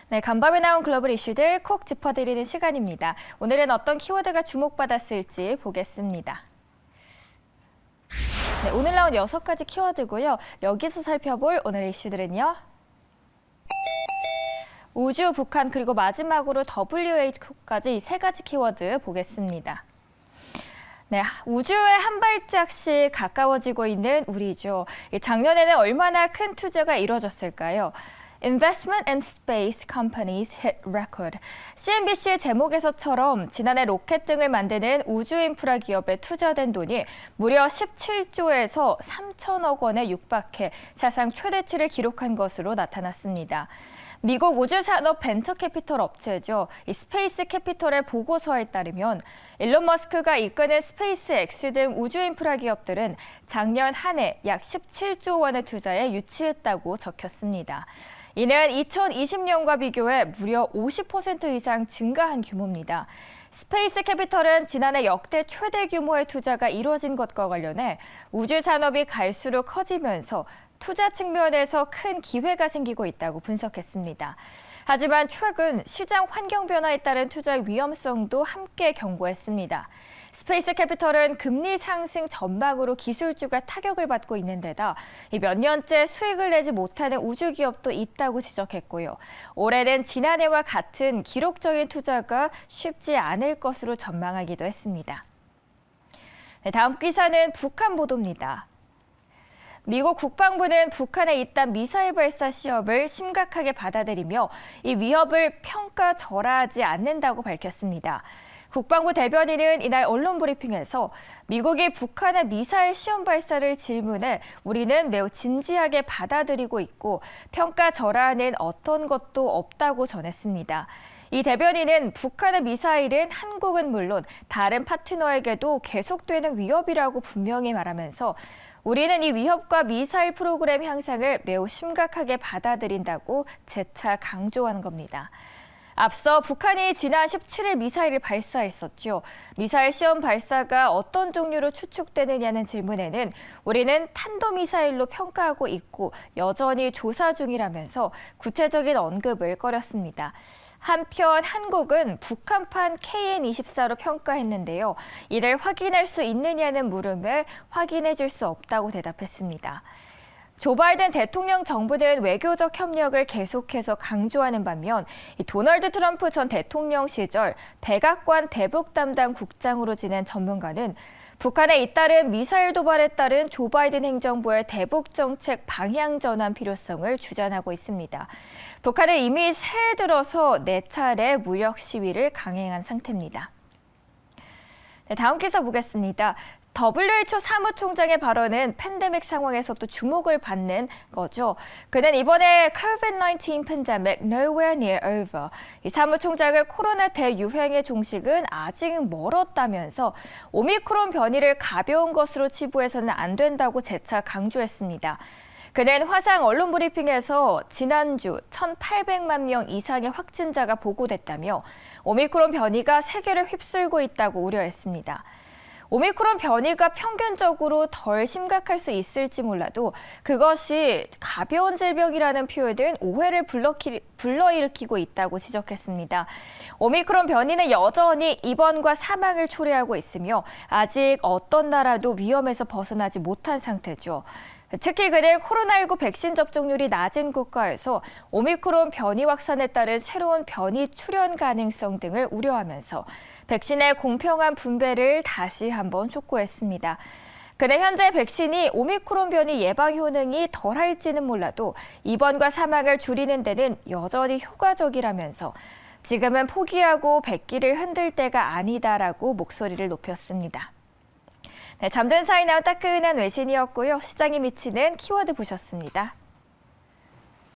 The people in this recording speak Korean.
네, 간밤에 나온 글로벌 이슈들 콕 짚어드리는 시간입니다. 오늘은 어떤 키워드가 주목받았을지 보겠습니다. 네, 오늘 나온 6가지 키워드고요. 여기서 살펴볼 오늘의 이슈들은요. 우주, 북한, 그리고 마지막으로 WHO까지 이 3가지 키워드 보겠습니다. 네, 우주에 한 발짝씩 가까워지고 있는 우리죠. 작년에는 얼마나 큰 투자가 이뤄졌을까요? Investment in Space Companies hit record. CNBC의 제목에서처럼 지난해 로켓 등을 만드는 우주 인프라 기업에 투자된 돈이 무려 17조에서 3천억 원에 육박해 사상 최대치를 기록한 것으로 나타났습니다. 미국 우주산업 벤처캐피털 업체죠. 이 스페이스 캐피털의 보고서에 따르면 일론 머스크가 이끄는 스페이스X 등 우주 인프라 기업들은 작년 한 해 약 17조 원의 투자에 유치했다고 적혔습니다. 이는 2020년과 비교해 무려 50% 이상 증가한 규모입니다. 스페이스 캐피털은 지난해 역대 최대 규모의 투자가 이루어진 것과 관련해 우주 산업이 갈수록 커지면서 투자 측면에서 큰 기회가 생기고 있다고 분석했습니다. 하지만 최근 시장 환경 변화에 따른 투자 위험성도 함께 경고했습니다. 스페이스 캐피털은 금리 상승 전망으로 기술주가 타격을 받고 있는 데다 몇 년째 수익을 내지 못하는 우주 기업도 있다고 지적했고요. 올해는 지난해와 같은 기록적인 투자가 쉽지 않을 것으로 전망하기도 했습니다. 네, 다음 기사는 북한 보도입니다. 미국 국방부는 북한의 잇단 미사일 발사 시험을 심각하게 받아들이며 이 위협을 평가절하하지 않는다고 밝혔습니다. 국방부 대변인은 이날 언론 브리핑에서 미국이 북한의 미사일 시험 발사를 질문해 우리는 매우 진지하게 받아들이고 있고 평가절하는 어떤 것도 없다고 전했습니다. 이 대변인은 북한의 미사일은 한국은 물론 다른 파트너에게도 계속되는 위협이라고 분명히 말하면서 우리는 이 위협과 미사일 프로그램 향상을 매우 심각하게 받아들인다고 재차 강조한 겁니다. 앞서 북한이 지난 17일 미사일을 발사했었죠. 미사일 시험 발사가 어떤 종류로 추측되느냐는 질문에는 우리는 탄도미사일로 평가하고 있고 여전히 조사 중이라면서 구체적인 언급을 꺼렸습니다. 한편 한국은 북한판 KN-24로 평가했는데요. 이를 확인할 수 있느냐는 물음에 확인해 줄 수 없다고 대답했습니다. 조 바이든 대통령 정부는 외교적 협력을 계속해서 강조하는 반면 도널드 트럼프 전 대통령 시절 백악관 대북 담당 국장으로 지낸 전문가는 북한에 잇따른 미사일 도발에 따른 조 바이든 행정부의 대북 정책 방향 전환 필요성을 주장하고 있습니다. 북한은 이미 새해 들어서 4차례 무력 시위를 강행한 상태입니다. 네, 다음 기사 보겠습니다. WHO 사무총장의 발언은 팬데믹 상황에서 또 주목을 받는 거죠. 그는 이번에 COVID-19 팬데믹 nowhere near over. 이 사무총장은 코로나 대유행의 종식은 아직 멀었다면서 오미크론 변이를 가벼운 것으로 치부해서는 안 된다고 재차 강조했습니다. 그는 화상 언론 브리핑에서 지난주 1,800만 명 이상의 확진자가 보고됐다며 오미크론 변이가 세계를 휩쓸고 있다고 우려했습니다. 오미크론 변이가 평균적으로 덜 심각할 수 있을지 몰라도 그것이 가벼운 질병이라는 표현은 오해를 불러일으키고 있다고 지적했습니다. 오미크론 변이는 여전히 입원과 사망을 초래하고 있으며 아직 어떤 나라도 위험에서 벗어나지 못한 상태죠. 특히 그는 코로나19 백신 접종률이 낮은 국가에서 오미크론 변이 확산에 따른 새로운 변이 출현 가능성 등을 우려하면서 백신의 공평한 분배를 다시 한번 촉구했습니다. 그는 현재 백신이 오미크론 변이 예방 효능이 덜할지는 몰라도 입원과 사망을 줄이는 데는 여전히 효과적이라면서 지금은 포기하고 백기를 흔들 때가 아니다라고 목소리를 높였습니다. 네, 잠든 사이 나온 따끈한 외신이었고요. 시장에 미치는 키워드 보셨습니다.